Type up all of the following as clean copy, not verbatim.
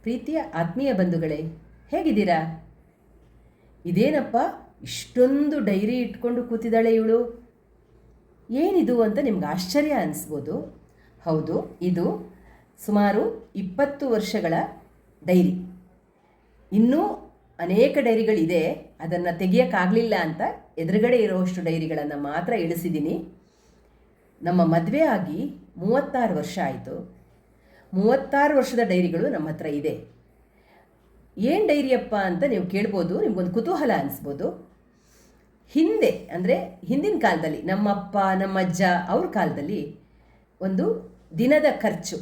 ಪ್ರೀತಿಯ ಆತ್ಮೀಯ ಬಂಧುಗಳೇ, ಹೇಗಿದ್ದೀರಾ? ಇದೇನಪ್ಪ ಇಷ್ಟೊಂದು ಡೈರಿ ಇಟ್ಕೊಂಡು ಕೂತಿದ್ದಾಳೆ ಇವಳು, ಏನಿದು ಅಂತ ನಿಮ್ಗೆ ಆಶ್ಚರ್ಯ ಅನಿಸ್ಬೋದು. ಹೌದು, ಇದು ಸುಮಾರು 20 ವರ್ಷಗಳ ಡೈರಿ. ಇನ್ನೂ ಅನೇಕ ಡೈರಿಗಳಿದೆ, ಅದನ್ನು ತೆಗಿಯೋಕ್ಕಾಗಲಿಲ್ಲ ಅಂತ ಎದುರುಗಡೆ ಇರೋಷ್ಟು ಡೈರಿಗಳನ್ನು ಮಾತ್ರ ಇಳಿಸಿದ್ದೀನಿ. ನಮ್ಮ ಮದುವೆ ಆಗಿ 36 ವರ್ಷ ಆಯಿತು. 36 ವರ್ಷದ ಡೈರಿಗಳು ನಮ್ಮ ಹತ್ರ ಇದೆ. ಏನು ಡೈರಿಯಪ್ಪ ಅಂತ ನೀವು ಕೇಳ್ಬೋದು, ನಿಮ್ಗೊಂದು ಕುತೂಹಲ ಅನಿಸ್ಬೋದು. ಹಿಂದೆ ಅಂದರೆ ಹಿಂದಿನ ಕಾಲದಲ್ಲಿ ನಮ್ಮಪ್ಪ ನಮ್ಮಜ್ಜ ಅವ್ರ ಕಾಲದಲ್ಲಿ ಒಂದು ದಿನದ ಖರ್ಚು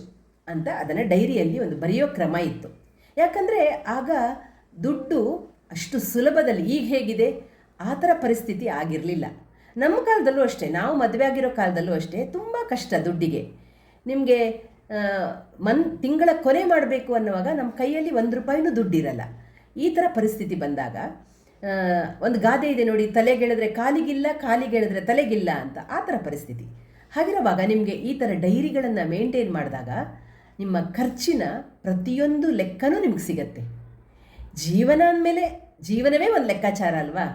ಅಂತ ಅದನ್ನು ಡೈರಿಯಲ್ಲಿ ಒಂದು ಬರೆಯೋ ಕ್ರಮ ಇತ್ತು. ಯಾಕಂದರೆ ಆಗ ದುಡ್ಡು ಅಷ್ಟು ಸುಲಭದಲ್ಲಿ ಈಗ ಹೇಗಿದೆ ಆ ಥರ ಪರಿಸ್ಥಿತಿ ಆಗಿರಲಿಲ್ಲ. ನಮ್ಮ ಕಾಲದಲ್ಲೂ ಅಷ್ಟೇ, ನಾವು ಮದುವೆ ಆಗಿರೋ ಕಾಲದಲ್ಲೂ ಅಷ್ಟೇ ತುಂಬ ಕಷ್ಟ ದುಡ್ಡಿಗೆ. ನಿಮಗೆ ತಿಂಗಳ ಕೊನೆ ಮಾಡಬೇಕು ಅನ್ನುವಾಗ ನಮ್ಮ ಕೈಯಲ್ಲಿ ₹1 ದುಡ್ಡಿರಲ್ಲ. ಈ ಥರ ಪರಿಸ್ಥಿತಿ ಬಂದಾಗ ಒಂದು ಗಾದೆ ಇದೆ ನೋಡಿ, ತಲೆಗೆಳೆದ್ರೆ ಕಾಲಿಗಿಲ್ಲ, ಕಾಲಿಗೆಳೆದ್ರೆ ತಲೆಗಿಲ್ಲ ಅಂತ. ಆ ಥರ ಪರಿಸ್ಥಿತಿ. ಹಾಗಿರುವಾಗ ನಿಮಗೆ ಈ ಥರ ಡೈರಿಗಳನ್ನು ಮೇಂಟೈನ್ ಮಾಡಿದಾಗ ನಿಮ್ಮ ಖರ್ಚಿನ ಪ್ರತಿಯೊಂದು ಲೆಕ್ಕನೂ ನಿಮ್ಗೆ ಸಿಗತ್ತೆ. ಜೀವನ ಅಂದಮೇಲೆ ಜೀವನವೇ ಒಂದು ಲೆಕ್ಕಾಚಾರ ಅಲ್ವಾ?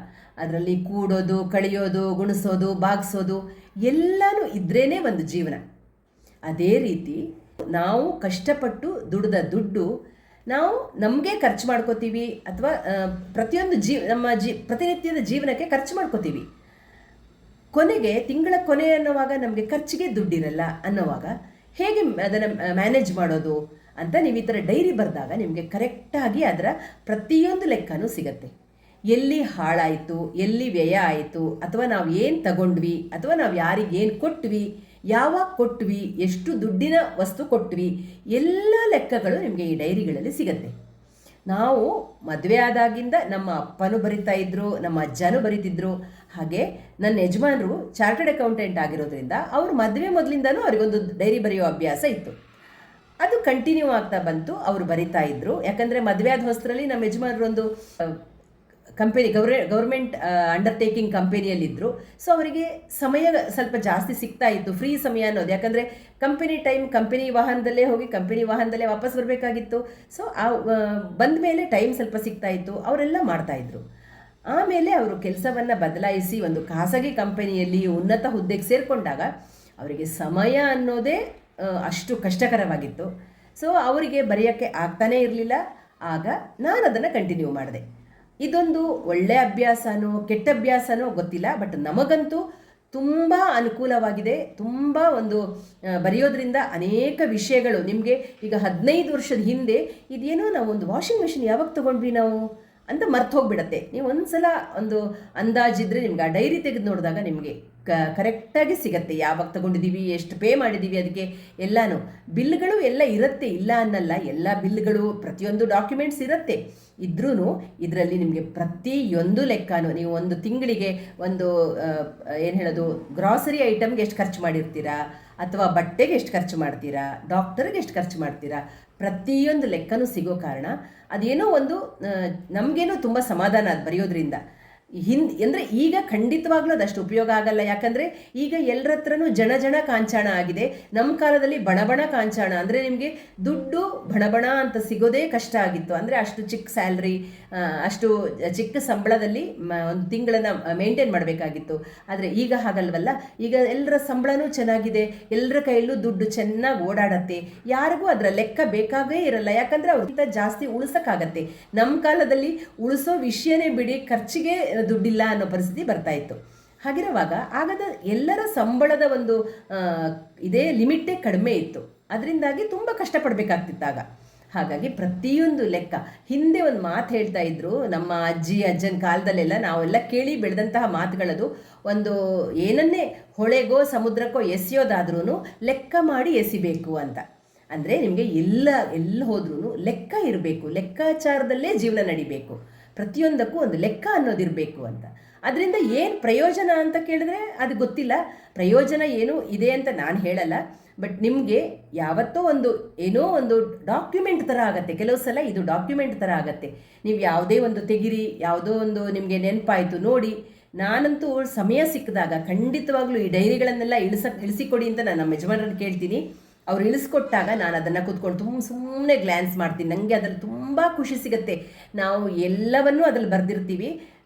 ಅದರಲ್ಲಿ ಕೂಡೋದು, ಕಳೆಯೋದು, ಗುಣಿಸೋದು, ಬಾಗಿಸೋದು ಎಲ್ಲನೂ ಇದ್ರೇ ಒಂದು ಜೀವನ. ಅದೇ ರೀತಿ ನಾವು ಕಷ್ಟಪಟ್ಟು ದುಡ್ದ ದುಡ್ಡು ನಾವು ನಮಗೆ ಖರ್ಚು ಮಾಡ್ಕೋತೀವಿ, ಅಥವಾ ಪ್ರತಿಯೊಂದು ನಮ್ಮ ಪ್ರತಿನಿತ್ಯದ ಜೀವನಕ್ಕೆ ಖರ್ಚು ಮಾಡ್ಕೋತೀವಿ. ಕೊನೆಗೆ ತಿಂಗಳ ಕೊನೆ ಅನ್ನೋವಾಗ ನಮಗೆ ಖರ್ಚಿಗೆ ದುಡ್ಡಿರಲ್ಲ ಅನ್ನೋವಾಗ ಹೇಗೆ ಅದನ್ನು ಮ್ಯಾನೇಜ್ ಮಾಡೋದು ಅಂತ ನೀವು ಈ ಥರ ಡೈರಿ ಬರೆದಾಗ ನಿಮಗೆ ಕರೆಕ್ಟಾಗಿ ಅದರ ಪ್ರತಿಯೊಂದು ಲೆಕ್ಕನೂ ಸಿಗತ್ತೆ. ಎಲ್ಲಿ ಹಾಳಾಯಿತು, ಎಲ್ಲಿ ವ್ಯಯ ಆಯಿತು, ಅಥವಾ ನಾವು ಏನು ತಗೊಂಡ್ವಿ, ಅಥವಾ ನಾವು ಯಾರಿಗೇನು ಕೊಟ್ವಿ, ಯಾವಾಗ ಕೊಟ್ವಿ, ಎಷ್ಟು ದುಡ್ಡಿನ ವಸ್ತು ಕೊಟ್ವಿ, ಎಲ್ಲ ಲೆಕ್ಕಗಳು ನಿಮಗೆ ಈ ಡೈರಿಗಳಲ್ಲಿ ಸಿಗತ್ತೆ. ನಾವು ಮದುವೆ ಆದಾಗಿಂದ ನಮ್ಮ ಅಪ್ಪನೂ ಬರಿತಾ ಇದ್ರು, ನಮ್ಮ ಅಜ್ಜನೂ ಬರೀತಿದ್ರು. ಹಾಗೆ ನನ್ನ ಯಜಮಾನರು ಚಾರ್ಟರ್ಡ್ ಅಕೌಂಟೆಂಟ್ ಆಗಿರೋದ್ರಿಂದ ಅವರು ಮದುವೆ ಮೊದಲಿಂದನೂ ಅವರಿಗೊಂದು ಡೈರಿ ಬರೆಯೋ ಅಭ್ಯಾಸ ಇತ್ತು. ಅದು ಕಂಟಿನ್ಯೂ ಆಗ್ತಾ ಬಂತು. ಅವರು ಬರಿತಾ ಇದ್ರು. ಯಾಕಂದರೆ ಮದುವೆ ಆದ ಹೊಸರಲ್ಲಿ ನಮ್ಮ ಯಜಮಾನರು ಒಂದು ಕಂಪನಿ ಗೌರ್ಮೆಂಟ್ ಅಂಡರ್ಟೇಕಿಂಗ್ ಕಂಪನಿಯಲ್ಲಿದ್ದರು. ಸೊ ಅವರಿಗೆ ಸಮಯ ಸ್ವಲ್ಪ ಜಾಸ್ತಿ ಸಿಗ್ತಾ ಇತ್ತು, ಫ್ರೀ ಸಮಯ ಅನ್ನೋದು. ಯಾಕಂದರೆ ಕಂಪನಿ ವಾಹನದಲ್ಲೇ ಹೋಗಿ ಕಂಪನಿ ವಾಹನದಲ್ಲೇ ವಾಪಸ್ ಬರಬೇಕಾಗಿತ್ತು. ಸೊ ಬಂದ ಮೇಲೆ ಟೈಮ್ ಸ್ವಲ್ಪ ಸಿಗ್ತಾ ಇತ್ತು, ಅವರೆಲ್ಲ ಮಾಡ್ತಾಯಿದ್ರು. ಆಮೇಲೆ ಅವರು ಕೆಲಸವನ್ನು ಬದಲಾಯಿಸಿ ಒಂದು ಖಾಸಗಿ ಕಂಪನಿಯಲ್ಲಿ ಉನ್ನತ ಹುದ್ದೆಗೆ ಸೇರಿಕೊಂಡಾಗ ಅವರಿಗೆ ಸಮಯ ಅನ್ನೋದೇ ಅಷ್ಟು ಕಷ್ಟಕರವಾಗಿತ್ತು. ಸೊ ಅವರಿಗೆ ಬರೆಯೋಕ್ಕೆ ಆಗ್ತಾನೇ ಇರಲಿಲ್ಲ. ಆಗ ನಾನು ಅದನ್ನು ಕಂಟಿನ್ಯೂ ಮಾಡಿದೆ. ಇದೊಂದು ಒಳ್ಳೆಯ ಅಭ್ಯಾಸನೋ ಕೆಟ್ಟ ಅಭ್ಯಾಸನೋ ಗೊತ್ತಿಲ್ಲ, ಬಟ್ ನಮಗಂತೂ ತುಂಬ ಅನುಕೂಲವಾಗಿದೆ. ತುಂಬ ಒಂದು ಬರೆಯೋದ್ರಿಂದ ಅನೇಕ ವಿಷಯಗಳು ನಿಮಗೆ ಈಗ 15 ವರ್ಷದ ಹಿಂದೆ ಇದೇನೋ ನಾವು ಒಂದು ವಾಷಿಂಗ್ ಮೆಷಿನ್ ಯಾವಾಗ ತೊಗೊಂಡ್ವಿ ನಾವು ಅಂತ ಮರ್ತು ಹೋಗ್ಬಿಡತ್ತೆ. ನೀವು ಒಂದು ಸಲ ಒಂದು ಅಂದಾಜಿದ್ರೆ ನಿಮ್ಗೆ ಆ ಡೈರಿ ತೆಗೆದು ನೋಡಿದಾಗ ನಿಮಗೆ ಕರೆಕ್ಟಾಗಿ ಸಿಗತ್ತೆ, ಯಾವಾಗ ತಗೊಂಡಿದ್ದೀವಿ, ಎಷ್ಟು ಪೇ ಮಾಡಿದ್ದೀವಿ, ಅದಕ್ಕೆ ಎಲ್ಲನೂ ಬಿಲ್ಗಳು ಎಲ್ಲ ಇರುತ್ತೆ, ಇಲ್ಲ ಅನ್ನಲ್ಲ. ಎಲ್ಲ ಬಿಲ್ಗಳು ಪ್ರತಿಯೊಂದು ಡಾಕ್ಯುಮೆಂಟ್ಸ್ ಇರುತ್ತೆ. ಇದ್ರೂ ಇದರಲ್ಲಿ ನಿಮಗೆ ಪ್ರತಿಯೊಂದು ಲೆಕ್ಕನೂ, ನೀವು ಒಂದು ತಿಂಗಳಿಗೆ ಒಂದು ಏನು ಹೇಳೋದು, ಗ್ರಾಸರಿ ಐಟಮ್ಗೆ ಎಷ್ಟು ಖರ್ಚು ಮಾಡಿರ್ತೀರಾ, ಅಥವಾ ಬಟ್ಟೆಗೆ ಎಷ್ಟು ಖರ್ಚು ಮಾಡ್ತೀರಾ, ಡಾಕ್ಟರ್ಗೆ ಎಷ್ಟು ಖರ್ಚು ಮಾಡ್ತೀರಾ, ಪ್ರತಿಯೊಂದು ಲೆಕ್ಕನೂ ಸಿಗೋ ಕಾರಣ ಅದೇನೋ ಒಂದು ನಮಗೇನೋ ತುಂಬ ಸಮಾಧಾನ ಅದು ಬರೆಯೋದ್ರಿಂದ. ಅಂದರೆ ಈಗ ಖಂಡಿತವಾಗ್ಲೂ ಅದಷ್ಟು ಉಪಯೋಗ ಆಗಲ್ಲ. ಯಾಕಂದರೆ ಈಗ ಎಲ್ಲರ ಹತ್ರನೂ ಜನ ಕಾಂಚಾಣ ಆಗಿದೆ. ನಮ್ಮ ಕಾಲದಲ್ಲಿ ಬಣಬಣ ಕಾಂಚಾಣ ಅಂದರೆ ನಿಮಗೆ ದುಡ್ಡು ಬಣಬಣ ಅಂತ ಸಿಗೋದೇ ಕಷ್ಟ ಆಗಿತ್ತು. ಅಂದರೆ ಅಷ್ಟು ಚಿಕ್ಕ ಸ್ಯಾಲ್ರಿ, ಅಷ್ಟು ಚಿಕ್ಕ ಸಂಬಳದಲ್ಲಿ ಒಂದು ತಿಂಗಳನ್ನು ಮೇಂಟೈನ್ ಮಾಡಬೇಕಾಗಿತ್ತು. ಆದರೆ ಈಗ ಹಾಗಲ್ವಲ್ಲ. ಈಗ ಎಲ್ಲರ ಸಂಬಳನೂ ಚೆನ್ನಾಗಿದೆ, ಎಲ್ಲರ ಕೈಯಲ್ಲೂ ದುಡ್ಡು ಚೆನ್ನಾಗಿ ಓಡಾಡತ್ತೆ. ಯಾರಿಗೂ ಅದರ ಲೆಕ್ಕ ಬೇಕಾಗೇ ಇರಲ್ಲ. ಯಾಕಂದರೆ ಅವ್ರಿಗಿಂತ ಜಾಸ್ತಿ ಉಳಿಸೋಕ್ಕಾಗತ್ತೆ. ನಮ್ಮ ಕಾಲದಲ್ಲಿ ಉಳಿಸೋ ವಿಷಯನೇ ಬಿಡಿ, ಖರ್ಚಿಗೆ ದುಡ್ಡಿಲ್ಲ ಅನ್ನೋ ಪರಿಸ್ಥಿತಿ ಬರ್ತಾ ಇತ್ತು. ಹಾಗಿರುವಾಗ ಆಗದ ಎಲ್ಲರ ಸಂಬಳದ ಒಂದು ಇದೇ ಲಿಮಿಟೇ ಕಡಿಮೆ ಇತ್ತು. ಅದರಿಂದಾಗಿ ತುಂಬ ಕಷ್ಟಪಡಬೇಕಾಗ್ತಿತ್ತಾಗ. ಹಾಗಾಗಿ ಪ್ರತಿಯೊಂದು ಲೆಕ್ಕ, ಹಿಂದೆ ಒಂದು ಮಾತು ಹೇಳ್ತಾ ಇದ್ರು ನಮ್ಮ ಅಜ್ಜನ ಕಾಲದಲ್ಲೆಲ್ಲ, ನಾವೆಲ್ಲ ಕೇಳಿ ಬೆಳೆದಂತಹ ಮಾತುಗಳದು. ಒಂದು ಏನನ್ನೇ ಹೊಳೆಗೋ ಸಮುದ್ರಕ್ಕೋ ಎಸೆಯೋದಾದ್ರೂ ಲೆಕ್ಕ ಮಾಡಿ ಎಸಿಬೇಕು ಅಂತ. ಅಂದರೆ ನಿಮಗೆ ಎಲ್ಲ ಹೋದ್ರೂ ಲೆಕ್ಕ ಇರಬೇಕು, ಲೆಕ್ಕಾಚಾರದಲ್ಲೇ ಜೀವನ ನಡಿಬೇಕು, ಪ್ರತಿಯೊಂದಕ್ಕೂ ಒಂದು ಲೆಕ್ಕ ಅನ್ನೋದಿರಬೇಕು ಅಂತ. ಅದರಿಂದ ಏನು ಪ್ರಯೋಜನ ಅಂತ ಕೇಳಿದ್ರೆ ಅದು ಗೊತ್ತಿಲ್ಲ. ಪ್ರಯೋಜನ ಏನು ಇದೆ ಅಂತ ನಾನು ಹೇಳಲ್ಲ, ಬಟ್ ನಿಮಗೆ ಯಾವತ್ತೋ ಏನೋ ಒಂದು ಡಾಕ್ಯುಮೆಂಟ್ ಥರ ಆಗುತ್ತೆ. ಕೆಲವು ಸಲ ಇದು ಡಾಕ್ಯುಮೆಂಟ್ ಥರ ಆಗುತ್ತೆ. ನೀವು ಯಾವುದೇ ಒಂದು ತೆಗಿರಿ, ಯಾವುದೋ ಒಂದು ನಿಮಗೆ ನೆನಪಾಯಿತು ನೋಡಿ. ನಾನಂತೂ ಸಮಯ ಸಿಕ್ಕಿದಾಗ ಖಂಡಿತವಾಗ್ಲೂ ಈ ಡೈರಿಗಳನ್ನೆಲ್ಲ ಇಳಿಸಿಕೊಡಿ ಅಂತ ನಾನು ನಮ್ಮ ಯಜಮಾನರನ್ನು ಕೇಳ್ತೀನಿ. ಅವ್ರು ಇಳಿಸ್ಕೊಟ್ಟಾಗ ನಾನು ಅದನ್ನು ಕೂತ್ಕೊಂಡು ಸುಮ್ಮನೆ ಗ್ಲ್ಯಾನ್ಸ್ ಮಾಡ್ತೀನಿ. ನನಗೆ ಅದರಲ್ಲಿ ತುಂಬ ಖುಷಿ ಸಿಗುತ್ತೆ. ನಾವು ಎಲ್ಲವನ್ನೂ ಅದರಲ್ಲಿ ಬರೆದಿರ್ತೀವಿ.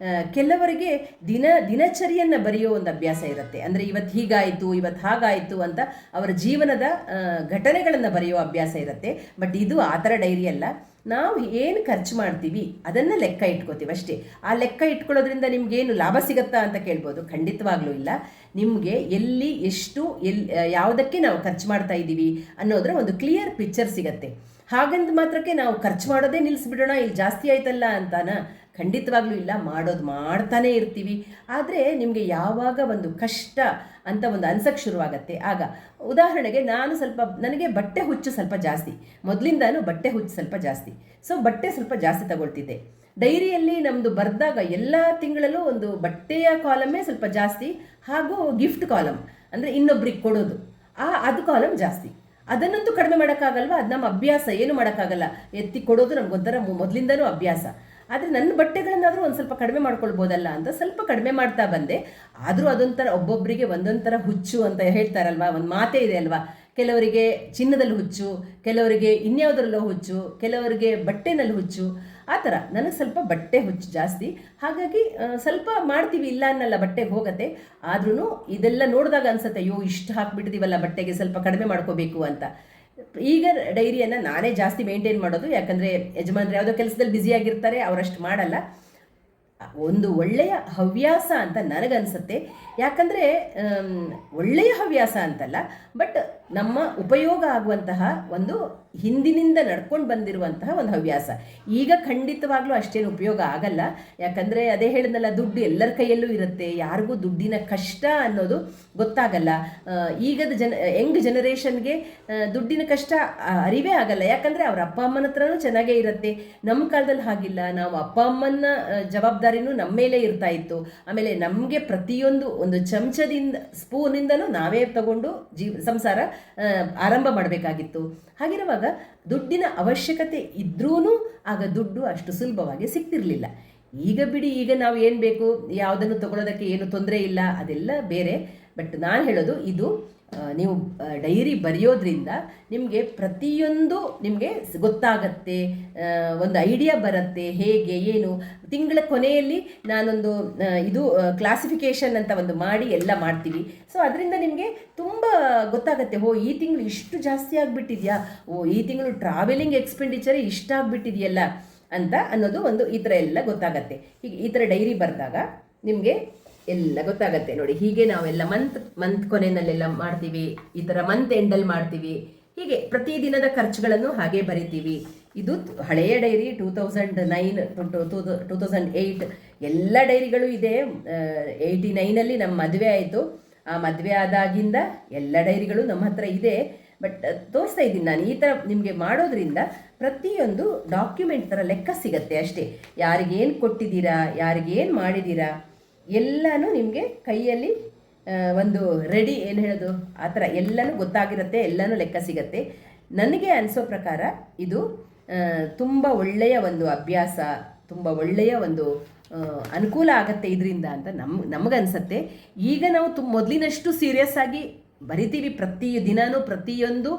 ಕೆಲವರಿಗೆ ದಿನಚರಿಯನ್ನು ಬರೆಯೋ ಒಂದು ಅಭ್ಯಾಸ ಇರುತ್ತೆ. ಅಂದರೆ ಇವತ್ತು ಹೀಗಾಯಿತು, ಇವತ್ತು ಹಾಗಾಯಿತು ಅಂತ ಅವರ ಜೀವನದ ಘಟನೆಗಳನ್ನು ಬರೆಯೋ ಅಭ್ಯಾಸ ಇರುತ್ತೆ. ಬಟ್ ಇದು ಆ ಥರ ಡೈರಿ ಅಲ್ಲ. ನಾವು ಏನು ಖರ್ಚು ಮಾಡ್ತೀವಿ ಅದನ್ನು ಲೆಕ್ಕ ಇಟ್ಕೋತೀವಿ ಅಷ್ಟೇ. ಆ ಲೆಕ್ಕ ಇಟ್ಕೊಳ್ಳೋದ್ರಿಂದ ನಿಮಗೇನು ಲಾಭ ಸಿಗುತ್ತಾ ಅಂತ ಕೇಳ್ಬೋದು. ಖಂಡಿತವಾಗ್ಲೂ ಇಲ್ಲ. ನಿಮಗೆ ಎಲ್ಲಿ ಎಷ್ಟು ಯಾವುದಕ್ಕೆ ನಾವು ಖರ್ಚು ಮಾಡ್ತಾ ಇದ್ದೀವಿ ಅನ್ನೋದರ ಒಂದು ಕ್ಲಿಯರ್ ಪಿಕ್ಚರ್ ಸಿಗತ್ತೆ. ಹಾಗಂತ ಮಾತ್ರಕ್ಕೆ ನಾವು ಖರ್ಚು ಮಾಡೋದೇ ನಿಲ್ಲಿಸ್ಬಿಡೋಣ, ಇಲ್ಲಿ ಜಾಸ್ತಿ ಆಯ್ತಲ್ಲ ಅಂತಾನ? ಖಂಡಿತವಾಗ್ಲೂ ಇಲ್ಲ. ಮಾಡ್ತಾನೇ ಇರ್ತೀವಿ. ಆದರೆ ನಿಮಗೆ ಯಾವಾಗ ಒಂದು ಕಷ್ಟ ಅಂತ ಒಂದು ಅನ್ಸಕ್ಕೆ ಶುರುವಾಗತ್ತೆ, ಆಗ ಉದಾಹರಣೆಗೆ ನನಗೆ ಬಟ್ಟೆ ಹುಚ್ಚು ಸ್ವಲ್ಪ ಜಾಸ್ತಿ, ಮೊದಲಿಂದಾನು ಬಟ್ಟೆ ಹುಚ್ಚು ಸ್ವಲ್ಪ ಜಾಸ್ತಿ. ಸೊ ಬಟ್ಟೆ ಸ್ವಲ್ಪ ಜಾಸ್ತಿ ತಗೊಳ್ತಿದ್ದೆ. ಡೈರಿಯಲ್ಲಿ ನಮ್ಮದು ಬರೆದಾಗ ಎಲ್ಲ ತಿಂಗಳಲ್ಲೂ ಒಂದು ಬಟ್ಟೆಯ ಕಾಲಮೇ ಸ್ವಲ್ಪ ಜಾಸ್ತಿ, ಹಾಗೂ ಗಿಫ್ಟ್ ಕಾಲಮ್ ಅಂದರೆ ಇನ್ನೊಬ್ರಿಗೆ ಕೊಡೋದು ಅದು ಕಾಲಮ್ ಜಾಸ್ತಿ. ಅದನ್ನಂತೂ ಕಡಿಮೆ ಮಾಡೋಕ್ಕಾಗಲ್ವ, ಅದು ನಮ್ಮ ಅಭ್ಯಾಸ, ಏನು ಮಾಡೋಕ್ಕಾಗಲ್ಲ. ಎತ್ತಿ ಕೊಡೋದು ನಮಗೊಂಥರ ಮೊದಲಿಂದನೂ ಅಭ್ಯಾಸ. ಆದರೆ ನನ್ನ ಬಟ್ಟೆಗಳನ್ನಾದರೂ ಒಂದು ಸ್ವಲ್ಪ ಕಡಿಮೆ ಮಾಡ್ಕೊಳ್ಬೋದಲ್ಲ ಅಂತ ಸ್ವಲ್ಪ ಕಡಿಮೆ ಮಾಡ್ತಾ ಬಂದೆ. ಆದರೂ ಅದೊಂಥರ ಒಬ್ಬೊಬ್ಬರಿಗೆ ಒಂದೊಂಥರ ಹುಚ್ಚು ಅಂತ ಹೇಳ್ತಾರಲ್ವ, ಒಂದು ಮಾತೇ ಇದೆ ಅಲ್ವಾ. ಕೆಲವರಿಗೆ ಚಿನ್ನದಲ್ಲಿ ಹುಚ್ಚು, ಕೆಲವರಿಗೆ ಇನ್ಯಾವುದರಲ್ಲೋ ಹುಚ್ಚು, ಕೆಲವರಿಗೆ ಬಟ್ಟೆನಲ್ಲಿ ಹುಚ್ಚು. ಆ ಥರ ನನಗೆ ಸ್ವಲ್ಪ ಬಟ್ಟೆ ಹುಚ್ಚು ಜಾಸ್ತಿ. ಹಾಗಾಗಿ ಸ್ವಲ್ಪ ಮಾಡ್ತೀವಿ, ಇಲ್ಲ ಅನ್ನಲ್ಲ, ಬಟ್ಟೆಗೆ ಹೋಗುತ್ತೆ. ಆದ್ರೂ ಇದೆಲ್ಲ ನೋಡಿದಾಗ ಅನ್ಸುತ್ತೆ, ಅಯ್ಯೋ ಇಷ್ಟು ಹಾಕ್ಬಿಟ್ಟಿದ್ದೀವಲ್ಲ ಬಟ್ಟೆಗೆ, ಸ್ವಲ್ಪ ಕಡಿಮೆ ಮಾಡ್ಕೋಬೇಕು ಅಂತ. ಈಗ ಡೈರಿಯನ್ನು ನಾನೇ ಜಾಸ್ತಿ ಮೇಂಟೈನ್ ಮಾಡೋದು. ಯಾಕಂದರೆ ಯಜಮಾನ್ರು ಯಾವುದೋ ಕೆಲಸದಲ್ಲಿ ಬ್ಯುಸಿಯಾಗಿರ್ತಾರೆ, ಅವರಷ್ಟು ಮಾಡಲ್ಲ. ಒಂದು ಒಳ್ಳೆಯ ಹವ್ಯಾಸ ಅಂತ ನನಗನ್ಸುತ್ತೆ. ಯಾಕಂದರೆ ಒಳ್ಳೆಯ ಹವ್ಯಾಸ ಅಂತಲ್ಲ, ಬಟ್ ನಮ್ಮ ಉಪಯೋಗ ಆಗುವಂತಹ ಒಂದು ಹಿಂದಿನಿಂದ ನಡ್ಕೊಂಡು ಬಂದಿರುವಂತಹ ಒಂದು ಹವ್ಯಾಸ. ಈಗ ಖಂಡಿತವಾಗ್ಲೂ ಅಷ್ಟೇನು ಉಪಯೋಗ ಆಗಲ್ಲ. ಯಾಕಂದರೆ ಅದೇ ಹೇಳಿದ್ನಲ್ಲ, ದುಡ್ಡು ಎಲ್ಲರ ಕೈಯಲ್ಲೂ ಇರುತ್ತೆ. ಯಾರಿಗೂ ದುಡ್ಡಿನ ಕಷ್ಟ ಅನ್ನೋದು ಗೊತ್ತಾಗಲ್ಲ. ಈಗದ ಯಂಗ್ ಜನರೇಷನ್ಗೆ ದುಡ್ಡಿನ ಕಷ್ಟ ಅರಿವೇ ಆಗಲ್ಲ. ಯಾಕಂದರೆ ಅವ್ರ ಅಪ್ಪ ಅಮ್ಮನ ಹತ್ರನೂ ಚೆನ್ನಾಗೇ ಇರುತ್ತೆ. ನಮ್ಮ ಕಾಲದಲ್ಲಿ ಹಾಗಿಲ್ಲ. ನಾವು ಅಪ್ಪ ಅಮ್ಮನ ಜವಾಬ್ದಾರಿನೂ ನಮ್ಮ ಮೇಲೆ ಇರ್ತಾ ಇತ್ತು. ಆಮೇಲೆ ನಮಗೆ ಪ್ರತಿಯೊಂದು ಒಂದು ಚಮಚದಿಂದ ಸ್ಪೂನಿಂದನೂ ನಾವೇ ತಗೊಂಡು ಸಂಸಾರ ಆರಂಭ ಮಾಡಬೇಕಾಗಿತ್ತು. ಹಾಗಿರುವಾಗ ದುಡ್ಡಿನ ಅವಶ್ಯಕತೆ ಇದ್ರೂ ಆಗ ದುಡ್ಡು ಅಷ್ಟು ಸುಲಭವಾಗಿ ಸಿಗ್ತಿರ್ಲಿಲ್ಲ. ಈಗ ಬಿಡಿ, ಈಗ ನಾವು ಏನು ಬೇಕು ಯಾವುದನ್ನು ತಗೊಳ್ಳೋದಕ್ಕೆ ಏನು ತೊಂದರೆ ಇಲ್ಲ, ಅದೆಲ್ಲ ಬೇರೆ. ಬಟ್ ನಾನು ಹೇಳೋದು ಇದು, ನೀವು ಡೈರಿ ಬರೆಯೋದ್ರಿಂದ ನಿಮಗೆ ಪ್ರತಿಯೊಂದು ನಿಮಗೆ ಗೊತ್ತಾಗತ್ತೆ, ಒಂದು ಐಡಿಯಾ ಬರುತ್ತೆ ಹೇಗೆ ಏನು. ತಿಂಗಳ ಕೊನೆಯಲ್ಲಿ ನಾನೊಂದು ಇದು ಕ್ಲಾಸಿಫಿಕೇಷನ್ ಅಂತ ಒಂದು ಮಾಡಿ ಎಲ್ಲ ಮಾಡ್ತೀವಿ. ಸೊ ಅದರಿಂದ ನಿಮಗೆ ತುಂಬ ಗೊತ್ತಾಗತ್ತೆ, ಈ ತಿಂಗಳು ಇಷ್ಟು ಜಾಸ್ತಿ ಆಗಿಬಿಟ್ಟಿದೆಯಾ, ಈ ತಿಂಗಳು ಟ್ರಾವೆಲಿಂಗ್ ಎಕ್ಸ್ಪೆಂಡಿಚರ್ ಇಷ್ಟ ಆಗಿಬಿಟ್ಟಿದೆಯಲ್ಲ ಅಂತ ಅನ್ನೋದು ಒಂದು ಈ ಥರ ಎಲ್ಲ ಗೊತ್ತಾಗತ್ತೆ. ಹೀಗೆ ಈ ಥರ ಡೈರಿ ಬರೆದಾಗ ನಿಮಗೆ ಎಲ್ಲ ಗೊತ್ತಾಗತ್ತೆ. ನೋಡಿ, ಹೀಗೆ ನಾವೆಲ್ಲ ಮಂತ್ ಕೊನೆಯಲ್ಲೆಲ್ಲ ಮಾಡ್ತೀವಿ, ಈ ಥರ ಮಂತ್ ಎಂಡಲ್ಲಿ ಮಾಡ್ತೀವಿ. ಹೀಗೆ ಪ್ರತಿದಿನದ ಖರ್ಚುಗಳನ್ನು ಹಾಗೆ ಬರಿತೀವಿ. ಇದು ಹಳೆಯ ಡೈರಿ 2009 2008 ಎಲ್ಲ ಡೈರಿಗಳು ಇದೆ. 89ನಲ್ಲಿ ನಮ್ಮ ಮದುವೆ ಆಯಿತು. ಆ ಮದುವೆ ಆದಾಗಿಂದ ಎಲ್ಲ ಡೈರಿಗಳು ನಮ್ಮ ಹತ್ರ ಇದೆ. ಬಟ್ ತೋರಿಸ್ತಾ ಇದ್ದೀನಿ ನಾನು. ಈ ಥರ ನಿಮಗೆ ಮಾಡೋದ್ರಿಂದ ಪ್ರತಿಯೊಂದು ಡಾಕ್ಯುಮೆಂಟ್ ಥರ ಲೆಕ್ಕ ಸಿಗತ್ತೆ ಅಷ್ಟೇ. ಯಾರಿಗೇನು ಕೊಟ್ಟಿದ್ದೀರಾ, ಯಾರಿಗೇನು ಮಾಡಿದ್ದೀರಾ ಎಲ್ಲನೂ ನಿಮಗೆ ಕೈಯಲ್ಲಿ ಒಂದು ರೆಡಿ, ಏನು ಹೇಳೋದು, ಆ ಥರ ಎಲ್ಲನೂ ಗೊತ್ತಾಗಿರುತ್ತೆ, ಎಲ್ಲನೂ ಲೆಕ್ಕ ಸಿಗತ್ತೆ. ನನಗೆ ಅನಿಸೋ ಪ್ರಕಾರ ಇದು ತುಂಬ ಒಳ್ಳೆಯ ಒಂದು ಅಭ್ಯಾಸ, ತುಂಬ ಒಳ್ಳೆಯ ಒಂದು ಅನುಕೂಲ ಆಗತ್ತೆ ಇದರಿಂದ ಅಂತ ನಮಗನ್ಸತ್ತೆ. ಈಗ ನಾವು ಮೊದಲಿನಷ್ಟು ಸೀರಿಯಸ್ ಆಗಿ ಬರಿತೀವಿ. ಪ್ರತಿದಿನವೂ ಪ್ರತಿಯೊಂದು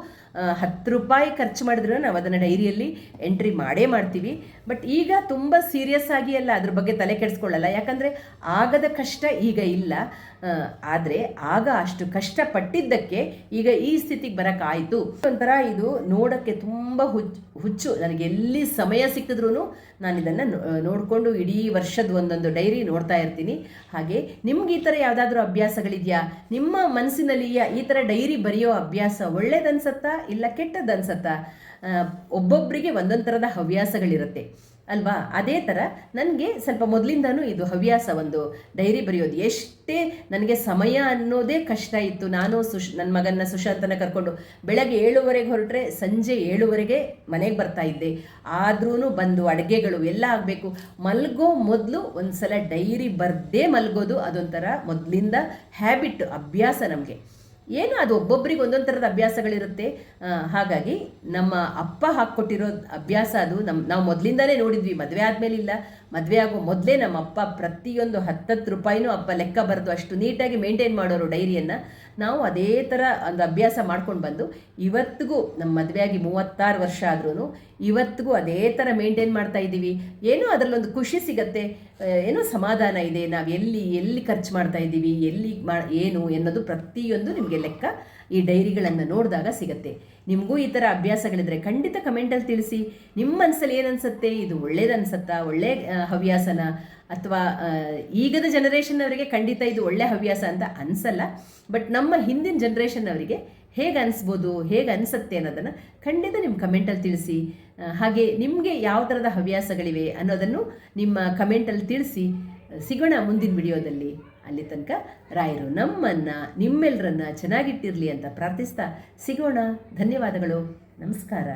10 ರೂಪಾಯಿ ಖರ್ಚು ಮಾಡಿದ್ರು ನಾವು ಅದನ್ನು ಡೈರಿಯಲ್ಲಿ ಎಂಟ್ರಿ ಮಾಡ್ತೀವಿ. ಬಟ್ ಈಗ ತುಂಬ ಸೀರಿಯಸ್ ಆಗಿ ಅಲ್ಲ ಅದ್ರ ಬಗ್ಗೆ ತಲೆ ಕೆಡಿಸ್ಕೊಳ್ಳಲ್ಲ. ಯಾಕಂದರೆ ಆಗದ ಕಷ್ಟ ಈಗ ಇಲ್ಲ. ಆದರೆ ಆಗ ಅಷ್ಟು ಕಷ್ಟಪಟ್ಟಿದ್ದಕ್ಕೆ ಈಗ ಈ ಸ್ಥಿತಿಗೆ ಬರೋಕ್ಕಾಯಿತು. ಒಂಥರ ಇದು ನೋಡೋಕ್ಕೆ ತುಂಬ ಹುಚ್ಚು. ನನಗೆ ಎಲ್ಲಿ ಸಮಯ ಸಿಕ್ಕಿದ್ರೂ ನಾನು ಇದನ್ನು ನೋಡಿಕೊಂಡು ಇಡೀ ವರ್ಷದ ಒಂದೊಂದು ಡೈರಿ ನೋಡ್ತಾ ಇರ್ತೀನಿ. ಹಾಗೆ ನಿಮ್ಗೆ ಈ ಥರ ಯಾವುದಾದ್ರೂ ಅಭ್ಯಾಸಗಳಿದೆಯಾ? ನಿಮ್ಮ ಮನಸ್ಸಿನಲ್ಲಿ ಈ ಥರ ಡೈರಿ ಬರೆಯೋ ಅಭ್ಯಾಸ ಒಳ್ಳೇದನ್ಸತ್ತಾ ಇಲ್ಲ ಕೆಟ್ಟದ್ದನ್ಸತ್ತಾ? ಒಬ್ಬೊಬ್ಬರಿಗೆ ಒಂದೊಂದು ಥರದ ಹವ್ಯಾಸಗಳಿರುತ್ತೆ ಅಲ್ವಾ? ಅದೇ ಥರ ನನಗೆ ಸ್ವಲ್ಪ ಮೊದಲಿಂದನೂ ಇದು ಹವ್ಯಾಸ, ಒಂದು ಡೈರಿ ಬರೆಯೋದು. ಎಷ್ಟೇ ನನಗೆ ಸಮಯ ಅನ್ನೋದೇ ಕಷ್ಟ ಇತ್ತು. ನಾನು ನನ್ನ ಮಗನ ಸುಶಾಂತನ ಕರ್ಕೊಂಡು ಬೆಳಗ್ಗೆ 7:30 ಹೊರಟ್ರೆ ಸಂಜೆ 7:00 ಮನೆಗೆ ಬರ್ತಾ ಇದ್ದೆ. ಆದ್ರೂ ಬಂದು ಅಡುಗೆಗಳು ಎಲ್ಲ ಆಗಬೇಕು. ಮಲಗೋ ಮೊದಲು ಒಂದು ಸಲ ಡೈರಿ ಬರೆದೇ ಮಲಗೋದು, ಅದೊಂಥರ ಮೊದಲಿಂದ ಹ್ಯಾಬಿಟ್, ಅಭ್ಯಾಸ ನಮಗೆ. ಏನು ಅದು ಒಬ್ಬೊಬ್ಬರಿಗೆ ಒಂದೊಂದು ಥರದ ಅಭ್ಯಾಸಗಳಿರುತ್ತೆ. ಹಾಗಾಗಿ ನಮ್ಮ ಅಪ್ಪ ಹಾಕ್ಕೊಟ್ಟಿರೋ ಅಭ್ಯಾಸ ಅದು. ನಾವು ಮೊದಲಿಂದನೇ ನೋಡಿದ್ವಿ. ಮದುವೆ ಆದಮೇಲಿಲ್ಲ, ಮದುವೆ ಆಗೋ ಮೊದಲೇ ನಮ್ಮ ಅಪ್ಪ ಪ್ರತಿಯೊಂದು 10 ರೂಪಾಯಿನೂ ಅಪ್ಪ ಲೆಕ್ಕ ಬರೆದು ಅಷ್ಟು ನೀಟಾಗಿ ಮೇಂಟೈನ್ ಮಾಡೋರು ಡೈರಿಯನ್ನು. ನಾವು ಅದೇ ಥರ ಒಂದು ಅಭ್ಯಾಸ ಮಾಡ್ಕೊಂಡು ಬಂದು ಇವತ್ತಿಗೂ ನಮ್ಮ ಮದುವೆಯಾಗಿ 36 ವರ್ಷ ಆದ್ರೂ ಇವತ್ತಿಗೂ ಅದೇ ಥರ ಮೇಂಟೈನ್ ಮಾಡ್ತಾ ಇದ್ದೀವಿ. ಏನೋ ಅದರಲ್ಲೊಂದು ಖುಷಿ ಸಿಗತ್ತೆ, ಏನೋ ಸಮಾಧಾನ ಇದೆ. ನಾವು ಎಲ್ಲಿ ಖರ್ಚು ಮಾಡ್ತಾ ಇದ್ದೀವಿ, ಏನು ಎನ್ನೋದು ಪ್ರತಿಯೊಂದು ನಿಮಗೆ ಲೆಕ್ಕ ಈ ಡೈರಿಗಳನ್ನು ನೋಡಿದಾಗ ಸಿಗುತ್ತೆ. ನಿಮಗೂ ಈ ಥರ ಅಭ್ಯಾಸಗಳಿದ್ರೆ ಖಂಡಿತ ಕಮೆಂಟಲ್ಲಿ ತಿಳಿಸಿ. ನಿಮ್ಮ ಮನಸ್ಸಲ್ಲಿ ಏನು ಅನಿಸುತ್ತೆ, ಇದು ಒಳ್ಳೇದನ್ಸುತ್ತಾ, ಒಳ್ಳೆ ಹವ್ಯಾಸನ, ಅಥವಾ ಈಗದ ಜನರೇಷನ್ನವರಿಗೆ ಖಂಡಿತ ಇದು ಒಳ್ಳೆ ಹವ್ಯಾಸ ಅಂತ ಅನಿಸಲ್ಲ. ಬಟ್ ನಮ್ಮ ಹಿಂದಿನ ಜನ್ರೇಷನ್ನವರಿಗೆ ಹೇಗೆ ಅನಿಸ್ಬೋದು, ಹೇಗೆ ಅನಿಸುತ್ತೆ ಅನ್ನೋದನ್ನು ಖಂಡಿತ ನಿಮ್ಮ ಕಮೆಂಟಲ್ಲಿ ತಿಳಿಸಿ. ಹಾಗೆ ನಿಮಗೆ ಯಾವ ಥರದ ಹವ್ಯಾಸಗಳಿವೆ ಅನ್ನೋದನ್ನು ನಿಮ್ಮ ಕಮೆಂಟಲ್ಲಿ ತಿಳಿಸಿ. ಸಿಗೋಣ ಮುಂದಿನ ವಿಡಿಯೋದಲ್ಲಿ. ಅಲ್ಲಿ ತನಕ ರಾಯರು ನಿಮ್ಮೆಲ್ಲರನ್ನ ಚೆನ್ನಾಗಿಟ್ಟಿರಲಿ ಅಂತ ಪ್ರಾರ್ಥಿಸ್ತಾ ಸಿಗೋಣ. ಧನ್ಯವಾದಗಳು. ನಮಸ್ಕಾರ.